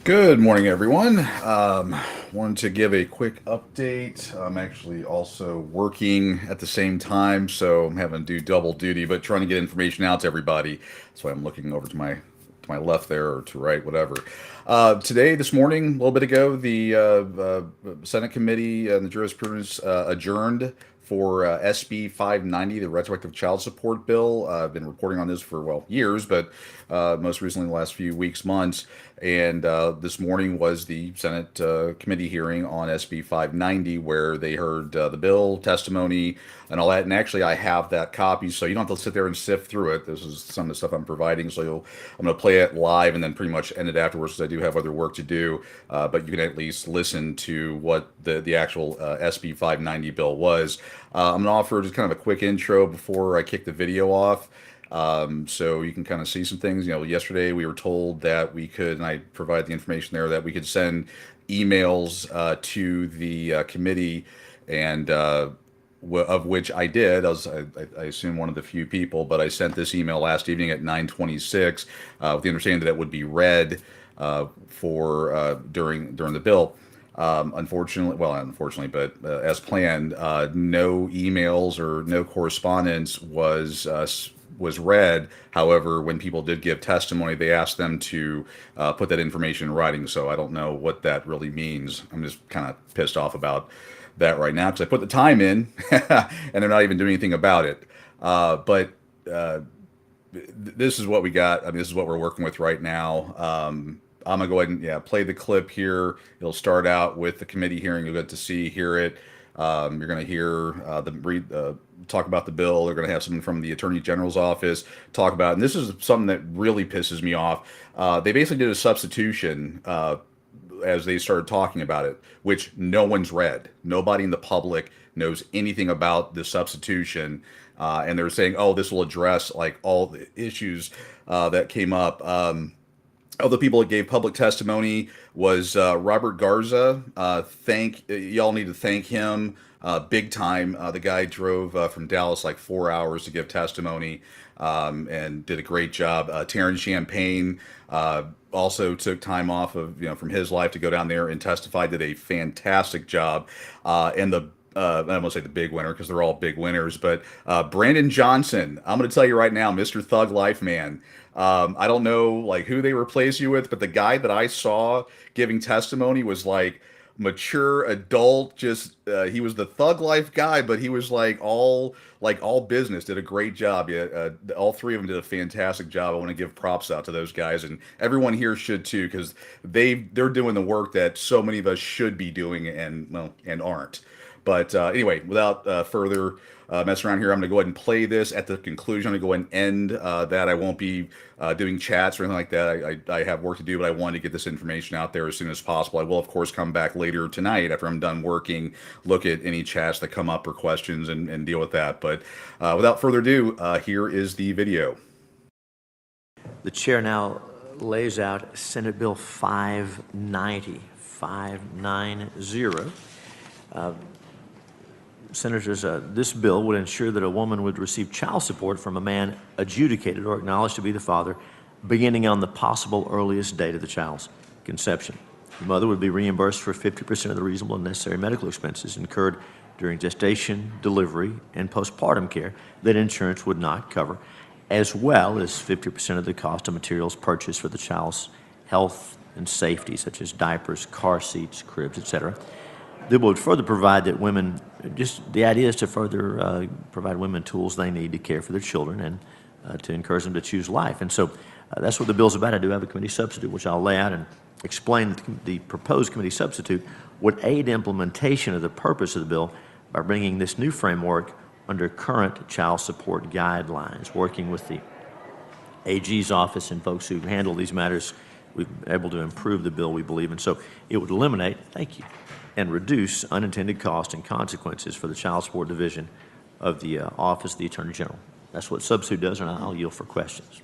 Good morning, everyone. Wanted to give a quick update. I'm actually also working at the same time, so I'm having to do double duty, but trying to get information out to everybody. That's why I'm looking over to my left there or to right, whatever. Today, this morning, a little bit ago, the Senate Committee and the Jurisprudence adjourned for SB 590, the Retroactive Child Support Bill. I've been reporting on this for, well, years, but most recently the last few weeks, months. And this morning was the Senate committee hearing on SB 590, where they heard the bill, testimony, and all that. And actually, I have that copy, so you don't have to sit there and sift through it. This is some of the stuff I'm providing, so I'm going to play it live and then pretty much end it afterwards, because I do have other work to do. But you can at least listen to what the actual SB 590 bill was. I'm going to offer just kind of a quick intro before I kick the video off. So you can kind of see some things. Yesterday we were told that we could, and I provide the information there, that we could send emails to the committee, and of which I did. I assume one of the few people, but I sent this email last evening at 9:26 with the understanding that it would be read for during the bill. Unfortunately, well, not unfortunately, but as planned, no emails or no correspondence was read. However, when people did give testimony, they asked them to put that information in writing. So I don't know what that really means. I'm just kind of pissed off about that right now because I put the time in and they're not even doing anything about it. But this is what we got. I mean, this is what we're working with right now. I'm gonna go ahead and play the clip here. It'll start out with the committee hearing. You'll get to hear it. You're going to hear them talk about the bill. They're going to have someone from the Attorney General's office talk about it. And this is something that really pisses me off. They basically did a substitution as they started talking about it, which no one's read. Nobody in the public knows anything about the substitution. And they're saying, oh, this will address like all the issues that came up. Other people that gave public testimony was Robert Garza. Y'all need to thank him big time. The guy drove from Dallas like 4 hours to give testimony and did a great job. Terrence Champagne also took time off of from his life to go down there and testify. Did a fantastic job. And the I don't want to say the big winner because they're all big winners, but Brandon Johnson. I'm going to tell you right now, Mr. Thug Life Man. I don't know like who they replace you with, but the guy that I saw giving testimony was like mature adult. Just he was the Thug Life guy, but he was like all business. Did a great job. Yeah, all three of them did a fantastic job. I want to give props out to those guys, and everyone here should too, because they're doing the work that so many of us should be doing and aren't. But anyway, without further messing around here, I'm going to go ahead and play this at the conclusion. I'm going to go ahead and end that. I won't be doing chats or anything like that. I have work to do, but I wanted to get this information out there as soon as possible. I will, of course, come back later tonight after I'm done working, look at any chats that come up or questions and deal with that. But without further ado, here is the video. The chair now lays out Senate Bill 590. Senators, this bill would ensure that a woman would receive child support from a man adjudicated or acknowledged to be the father beginning on the possible earliest date of the child's conception. The mother would be reimbursed for 50% of the reasonable and necessary medical expenses incurred during gestation, delivery, and postpartum care that insurance would not cover, as well as 50% of the cost of materials purchased for the child's health and safety, such as diapers, car seats, cribs, etc. They would further provide that women, just the idea is to further provide women tools they need to care for their children and to encourage them to choose life. And so that's what the bill's about. I do have a committee substitute, which I'll lay out and explain that the proposed committee substitute would aid implementation of the purpose of the bill by bringing this new framework under current child support guidelines, working with the AG's office and folks who handle these matters. We've been able to improve the bill, we believe, and so it would eliminate, thank you, and reduce unintended costs and consequences for the Child Support Division of the Office of the Attorney General. That's what substitute does, and I'll yield for questions.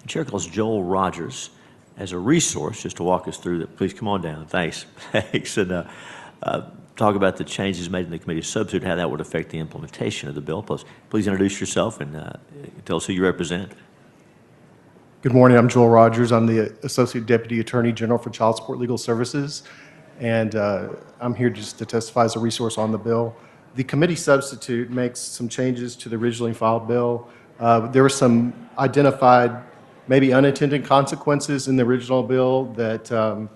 The chair calls Joel Rogers as a resource just to walk us through that. Please come on down. Thanks. Thanks. And talk about the changes made in the committee substitute, how that would affect the implementation of the bill. Please introduce yourself and tell us who you represent. Good morning. I'm Joel Rogers. I'm the Associate Deputy Attorney General for Child Support Legal Services, and I'm here just to testify as a resource on the bill. The committee substitute makes some changes to the originally filed bill. There were some identified, maybe unintended consequences in the original bill that,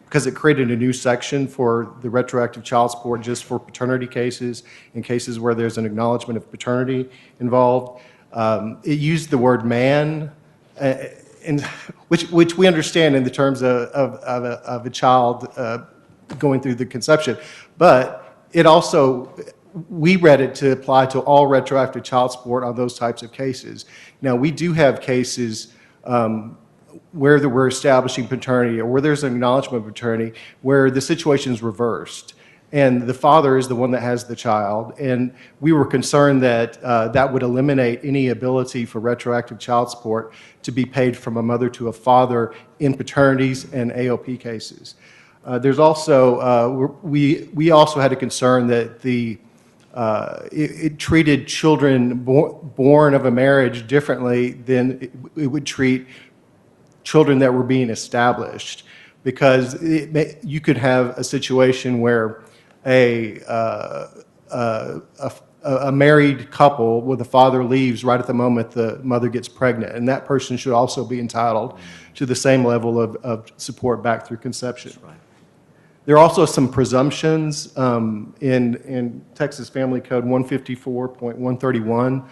because it created a new section for the retroactive child support just for paternity cases, in cases where there's an acknowledgement of paternity involved. It used the word man, which we understand in the terms of a child going through the conception, but it also, we read it to apply to all retroactive child support on those types of cases. Now, we do have cases where we're establishing paternity or where there's an acknowledgement of paternity where the situation is reversed and the father is the one that has the child, and we were concerned that that would eliminate any ability for retroactive child support to be paid from a mother to a father in paternities and AOP cases. There's also, we also had a concern that it treated children born of a marriage differently than it would treat children that were being established, because you could have a situation where a married couple where the father leaves right at the moment the mother gets pregnant, and that person should also be entitled to the same level of support back through conception. That's right. There are also some presumptions in Texas Family Code 154.131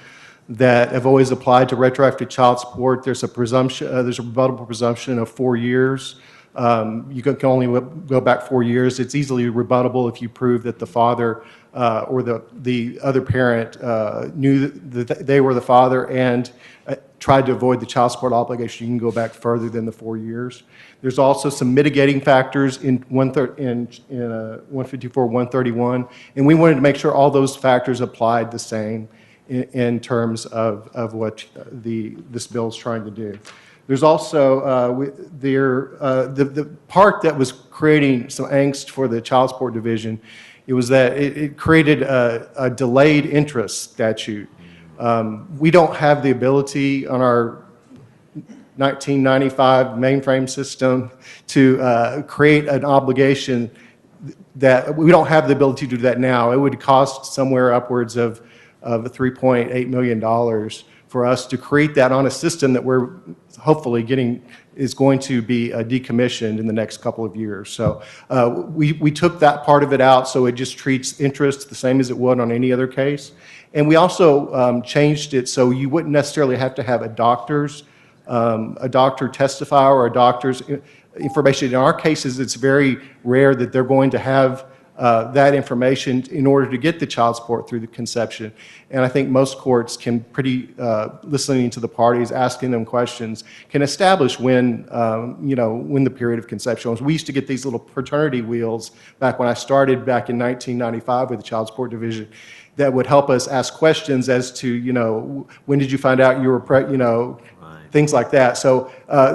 that have always applied to retroactive child support. There's a presumption, there's a rebuttable presumption of 4 years. You can only go back 4 years. It's easily rebuttable if you prove that the father or the other parent knew that they were the father and tried to avoid the child support obligation. You can go back further than the 4 years. There's also some mitigating factors in 154.131, and we wanted to make sure all those factors applied the same in terms of what this bill is trying to do. There's also the part that was creating some angst for the child support division. It was that it created a delayed interest statute. We don't have the ability on our 1995 mainframe system to create an obligation that we don't have the ability to do that now. It would cost somewhere upwards of $3.8 million for us to create that on a system that we're hopefully getting is going to be decommissioned in the next couple of years. So we took that part of it out, so it just treats interest the same as it would on any other case. And we also changed it so you wouldn't necessarily have to have a doctor testify or a doctor's information. In our cases, it's very rare that they're going to have that information in order to get the child support through the conception. And I think most courts can listening to the parties, asking them questions, can establish when the period of conception was. We used to get these little paternity wheels back when I started back in 1995 with the Child Support Division that would help us ask questions as to, when did you find out you were pregnant, things like that. So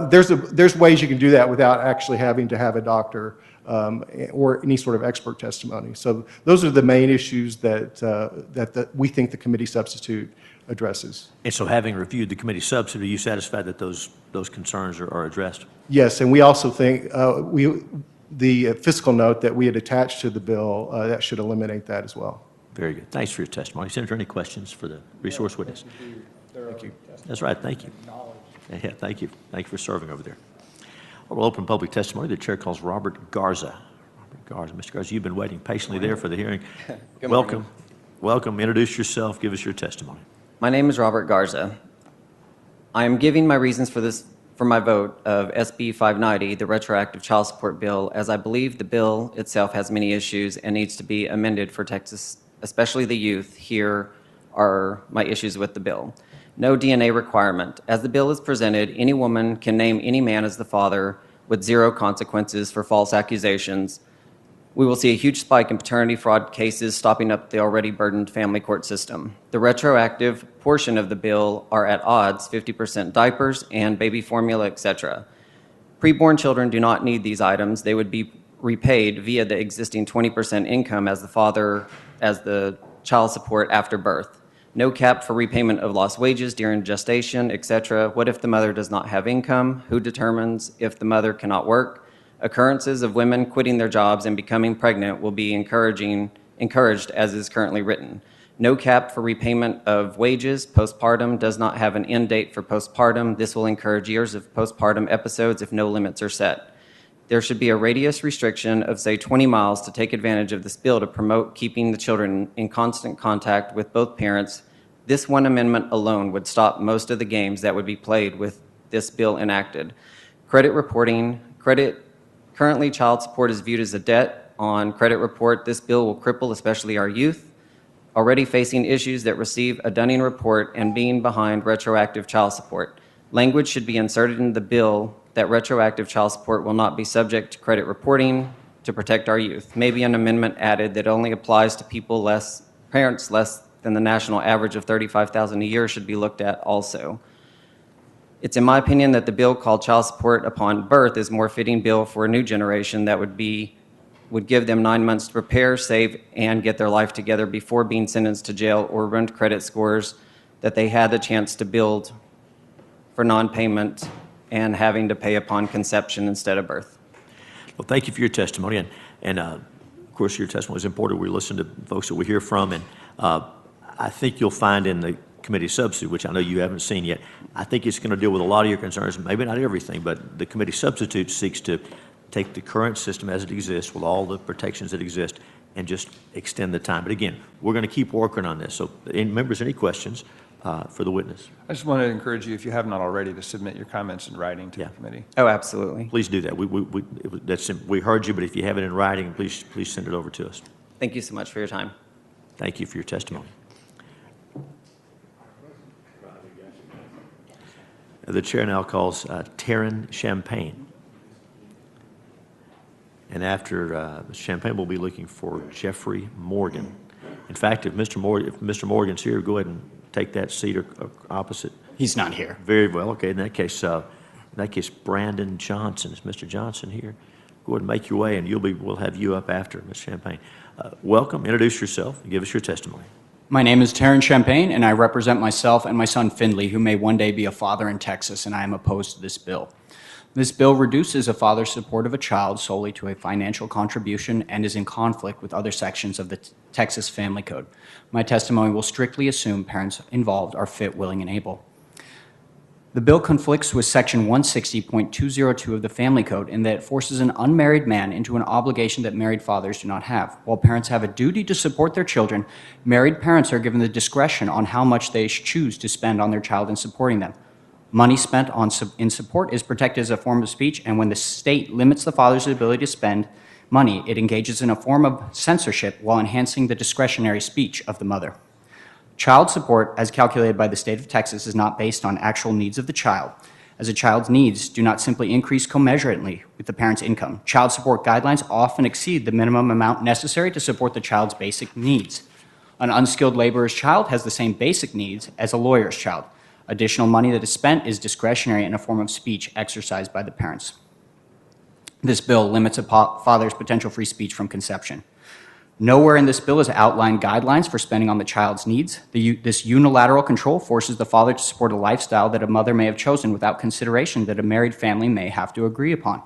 there's ways you can do that without actually having to have a doctor or any sort of expert testimony. So those are the main issues that we think the committee substitute addresses. And so, having reviewed the committee substitute, are you satisfied that those concerns are addressed? Yes, and we also think the fiscal note that we had attached to the bill that should eliminate that as well. Very good. Thanks for your testimony. Senator, any questions for the resource witness? Thank you. That's right. Thank you. Yeah, thank you. Thank you for serving over there. We'll open public testimony. The chair calls Robert Garza. Robert Garza. Mr. Garza, you've been waiting patiently there for the hearing. Welcome. Welcome. Introduce yourself. Give us your testimony. My name is Robert Garza. I am giving my reasons for my vote of SB590, the retroactive child support bill, as I believe the bill itself has many issues and needs to be amended for Texas, especially the youth. Here are my issues with the bill. No DNA requirement. As the bill is presented, any woman can name any man as the father with zero consequences for false accusations. We will see a huge spike in paternity fraud cases, stopping up the already burdened family court system. The retroactive portion of the bill are at odds, 50% diapers and baby formula, etc. Preborn children do not need these items. They would be repaid via the existing 20% income as the child support after birth. No cap for repayment of lost wages during gestation, etc. What if the mother does not have income? Who determines if the mother cannot work? Occurrences of women quitting their jobs and becoming pregnant will be encouraged as is currently written. No cap for repayment of wages. Postpartum does not have an end date for postpartum. This will encourage years of postpartum episodes if no limits are set. There should be a radius restriction of, say, 20 miles to take advantage of this bill to promote keeping the children in constant contact with both parents. This one amendment alone would stop most of the games that would be played with this bill enacted. Credit reporting. Currently, child support is viewed as a debt on credit report. This bill will cripple especially our youth, already facing issues that receive a Dunning report and being behind retroactive child support. Language should be inserted in the bill that retroactive child support will not be subject to credit reporting to protect our youth. Maybe an amendment added that only applies to parents less than the national average of $35,000 a year should be looked at also. It's in my opinion that the bill called child support upon birth is a more fitting bill for a new generation that would give them 9 months to prepare, save, and get their life together before being sentenced to jail or ruined credit scores that they had the chance to build for non-payment and having to pay upon conception instead of birth. Well, thank you for your testimony. And of course, your testimony is important. We listen to folks that we hear from. And I think you'll find in the committee substitute, which I know you haven't seen yet, I think it's going to deal with a lot of your concerns, maybe not everything, but the committee substitute seeks to take the current system as it exists with all the protections that exist and just extend the time. But again, we're going to keep working on this. So members, any questions for the witness? I just wanted to encourage you, if you have not already, to submit your comments in writing to the committee. Oh, absolutely. Please do that. We heard you, but if you have it in writing, please send it over to us. Thank you so much for your time. Thank you for your testimony. The chair now calls Taryn Champagne. And after Champagne, we'll be looking for Jeffrey Morgan. In fact, if Mr. Morgan's here, go ahead and take that seat or opposite. He's not here. Very well. Okay. In that case, Brandon Johnson. Is Mr. Johnson here? Go ahead and make your way, and we'll have you up after Ms. Champagne. Welcome. Introduce yourself and give us your testimony. My name is Taryn Champagne, and I represent myself and my son Findley, who may one day be a father in Texas, and I am opposed to this bill. This bill reduces a father's support of a child solely to a financial contribution and is in conflict with other sections of the Texas Family Code. My testimony will strictly assume parents involved are fit, willing, and able. The bill conflicts with Section 160.202 of the Family Code in that it forces an unmarried man into an obligation that married fathers do not have. While parents have a duty to support their children, married parents are given the discretion on how much they choose to spend on their child in supporting them. Money spent in support is protected as a form of speech, and when the state limits the father's ability to spend money, it engages in a form of censorship while enhancing the discretionary speech of the mother. Child support, as calculated by the state of Texas, is not based on actual needs of the child, as a child's needs do not simply increase commensurately with the parent's income. Child support guidelines often exceed the minimum amount necessary to support the child's basic needs. An unskilled laborer's child has the same basic needs as a lawyer's child. Additional money that is spent is discretionary in a form of speech exercised by the parents. This bill limits a father's potential free speech from conception. Nowhere in this bill is outlined guidelines for spending on the child's needs. This unilateral control forces the father to support a lifestyle that a mother may have chosen without consideration that a married family may have to agree upon.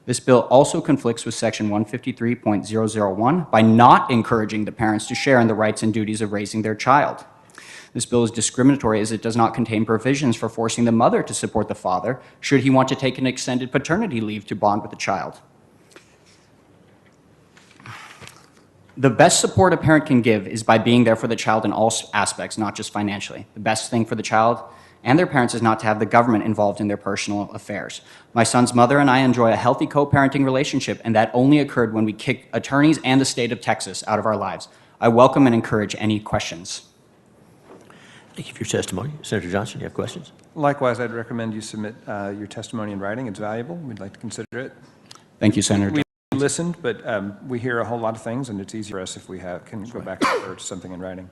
This bill also conflicts with Section 153.001 by not encouraging the parents to share in the rights and duties of raising their child. This bill is discriminatory as it does not contain provisions for forcing the mother to support the father should he want to take an extended paternity leave to bond with the child. The best support a parent can give is by being there for the child in all aspects, not just financially. The best thing for the child and their parents is not to have the government involved in their personal affairs. My son's mother and I enjoy a healthy co-parenting relationship, and that only occurred when we kicked attorneys and the state of Texas out of our lives. I welcome and encourage any questions. Thank you for your testimony. Senator Johnson, you have questions? Likewise, I'd recommend you submit your testimony in writing. It's valuable. We'd like to consider it. Thank you, Senator. Listened, but we hear a whole lot of things, and it's easier for us if we can go back and refer to something in writing.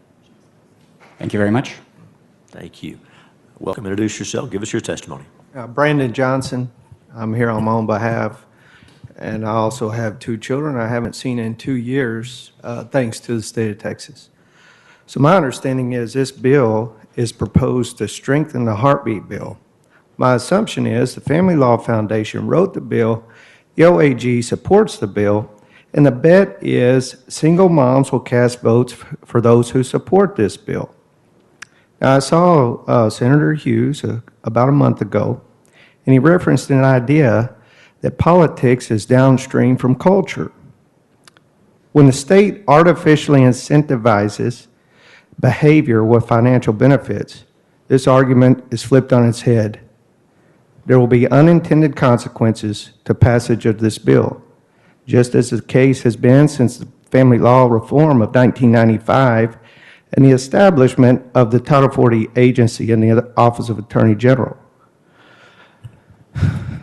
Thank you very much. Thank you. Welcome. Introduce yourself. Give us your testimony. Brandon Johnson. I'm here on my own behalf, and I also have 2 children I haven't seen in 2 years, thanks to the state of Texas. So my understanding is this bill is proposed to strengthen the heartbeat bill. My assumption is the Family Law Foundation wrote the bill, the OAG supports the bill, and the bet is single moms will cast votes for those who support this bill. Now, I saw Senator Hughes about a month ago, and he referenced an idea that politics is downstream from culture. When the state artificially incentivizes behavior with financial benefits, this argument is flipped on its head. There will be unintended consequences to passage of this bill, just as the case has been since the Family Law Reform of 1995 and the establishment of the Title 40 agency in the Office of Attorney General.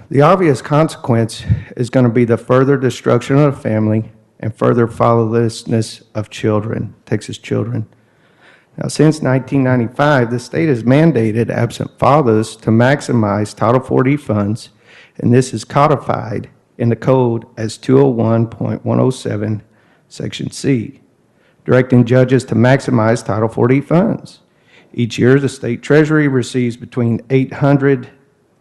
The obvious consequence is going to be the further destruction of the family and further fatherlessness of children, Texas children. Now, since 1995, the state has mandated absent fathers to maximize Title 40 funds, and this is codified in the code as 201.107, Section C, directing judges to maximize Title 40 funds. Each year, the state treasury receives between $800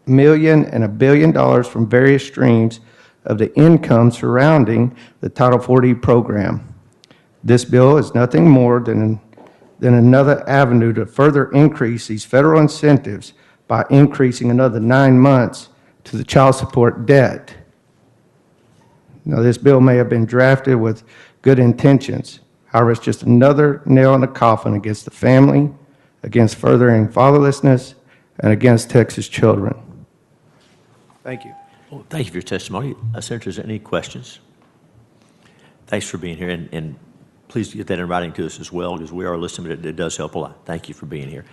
million and $1 billion from various streams of the income surrounding the Title 40 program. This bill is nothing more than another avenue to further increase these federal incentives by increasing another 9 months to the child support debt. Now, this bill may have been drafted with good intentions. However, it's just another nail in the coffin against the family, against furthering fatherlessness, and against Texas children. Thank you. Well, thank you for your testimony. Senators, any questions? Thanks for being here, and please get that in writing to us as well, because we are listening, but it does help a lot. Thank you for being here.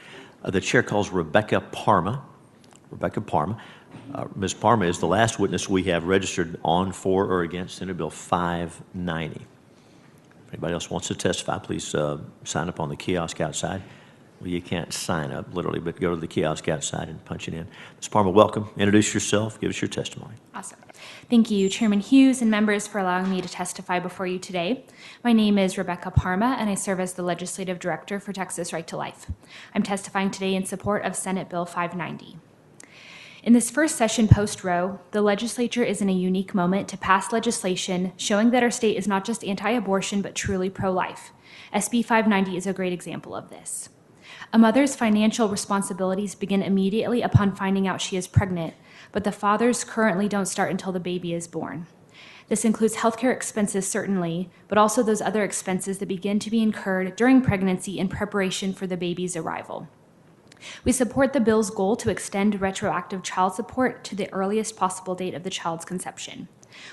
The chair calls Rebecca Parma. Ms. Parma is the last witness we have registered on, for, or against Senate Bill 590. If anybody else wants to testify, please sign up on the kiosk outside. Well, you can't sign up, literally, but go to the kiosk outside and punch it in. Ms. Parma, welcome. Introduce yourself. Give us your testimony. Awesome. Thank you, Chairman Hughes and members, for allowing me to testify before you today. My name is Rebecca Parma, and I serve as the Legislative Director for Texas Right to Life. I'm testifying today in support of Senate Bill 590. In this first session post-Roe, the legislature is in a unique moment to pass legislation showing that our state is not just anti-abortion, but truly pro-life. SB 590 is a great example of this. A mother's financial responsibilities begin immediately upon finding out she is pregnant, but the father's currently don't start until the baby is born. This includes healthcare expenses, certainly, but also those other expenses that begin to be incurred during pregnancy in preparation for the baby's arrival. We support the bill's goal to extend retroactive child support to the earliest possible date of the child's conception.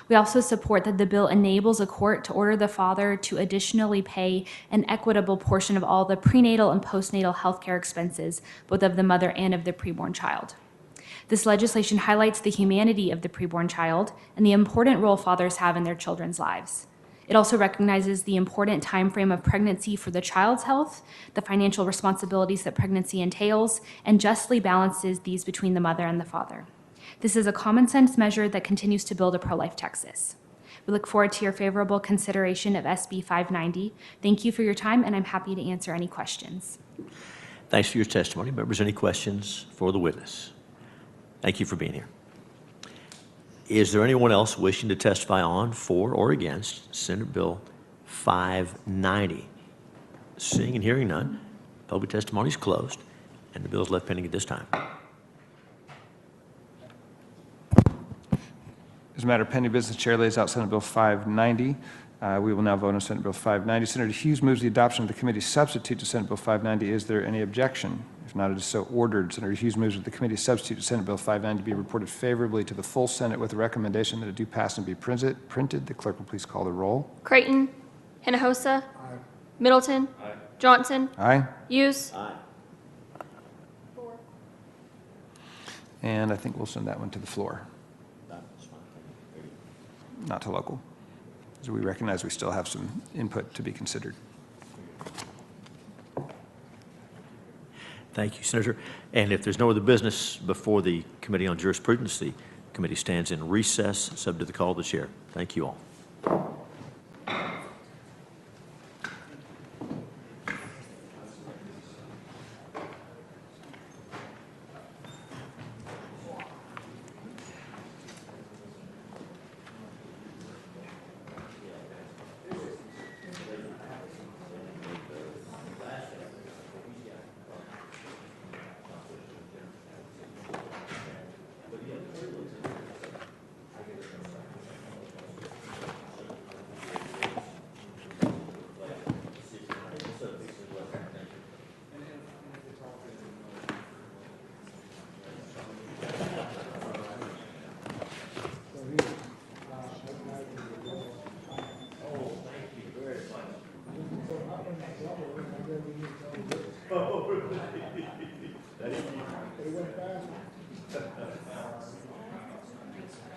We also support that the bill enables a court to order the father to additionally pay an equitable portion of all the prenatal and postnatal healthcare expenses, both of the mother and of the preborn child. This legislation highlights the humanity of the preborn child and the important role fathers have in their children's lives. It also recognizes the important time frame of pregnancy for the child's health, the financial responsibilities that pregnancy entails, and justly balances these between the mother and the father. This is a common sense measure that continues to build a pro-life Texas. We look forward to your favorable consideration of SB 590. Thank you for your time, and I'm happy to answer any questions. Thanks for your testimony. Members, any questions for the witness? Thank you for being here. Is there anyone else wishing to testify on, for, or against Senate Bill 590? Seeing and hearing none, public testimony is closed, and the bill is left pending at this time. As a matter of pending business, Chair lays out Senate Bill 590. We will now vote on Senate Bill 590. Senator Hughes moves the adoption of the committee substitute to Senate Bill 590. Is there any objection? If not, it is so ordered. Senator Hughes moves that the committee substitute to Senate Bill 590 be reported favorably to the full Senate with a recommendation that it do pass and be printed. The clerk will please call the roll. Creighton. Hinojosa. Middleton. Johnson. Aye. Hughes. And I think we'll send that one to the floor. Not to local. as we recognize we still have some input to be considered. Thank you, Senator. And if there's no other business before the Committee on Jurisprudence, the committee stands in recess, subject to the call of the chair. Thank you all.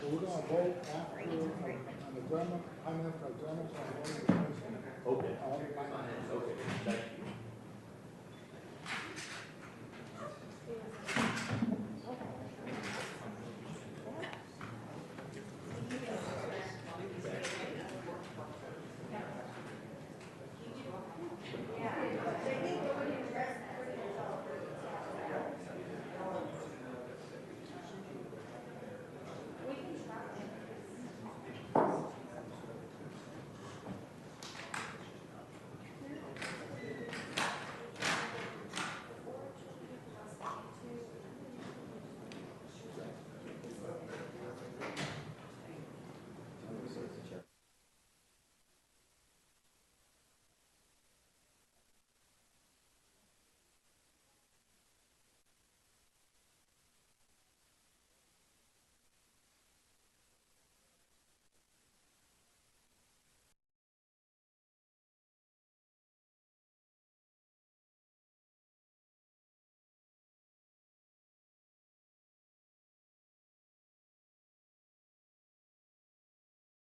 So we're gonna vote after, on the adjournment, on the adjournment,